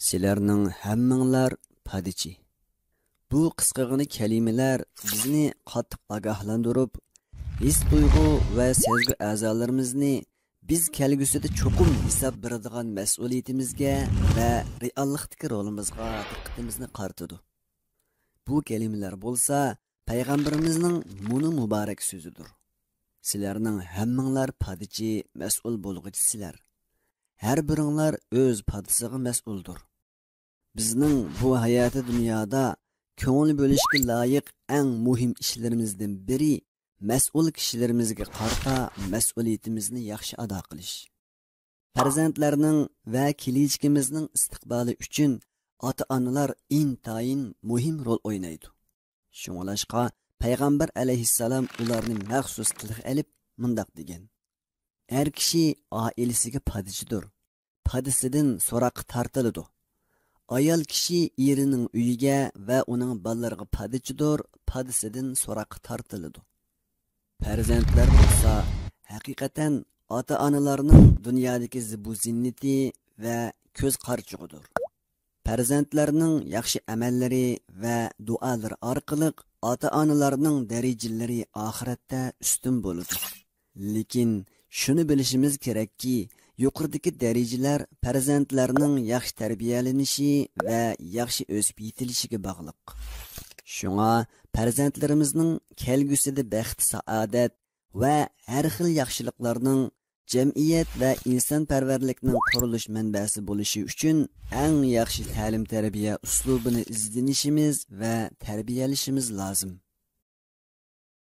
Sizlarning hammanglar padichi. Bu qisqagina kelimeler bizni qattiq ogohlantirib, his tuyg'u va sezgi a'zolarimizni biz kelgusida cho'qim hisob beradigan mas'uliyatimizga va reallikdagi rolimizga diqqatimizni qaratadi. Bu kelimeler bo'lsa payg'ambarimizning muni muborak so'zidir. Sizlarning hammanglar padichi, mas'ul bo'lg'ichisizlar. Her biringlar öz padisiga mas'uldur. Bizning bu hayoti dunyoda ko'ngil bo'lishga loyiq eng muhim ishlarimizdan biri mas'ul kishilarimizga qarata mas'uliyatimizni yaxshi ado qilish. Farzandlarning va kelajagimizning istiqboli uchun ota-onalar intayin muhim rol o'ynaydi. Shunglashqa payg'ambar alayhissalom ularni maxsus tilga olib mundaq degan: Her kishi oilasiga padichidir. Padisidan so'roq tortiladi. Ayol kishi erining uyiga va uning bolalariga padichidir. Padisidan so'roq tortiladi. Farzandlar bo'lsa haqiqatan ota-onalarning dunyodagi zibu zinnati va ko'z qarchug'idir. Farzandlarning yaxshi amallari va duolari orqali ota-onalarning darajalari oxiratda ustun bo'ladi. Lekin shuni bilishimiz kerakki, yuqoridagi darajalar farzandlarning yaxshi tarbiyalanishi va yaxshi o'sib yetilishiga bog'liq. Shunga farzandlarimizning kelgusida baxt, saodat va har xil yaxshiliklarning jamiyat va insonparvarlikning qurilish manbasi bo'lishi uchun eng yaxshi ta'lim-tarbiya uslubini izlanishimiz va tarbiyalashimiz lozim.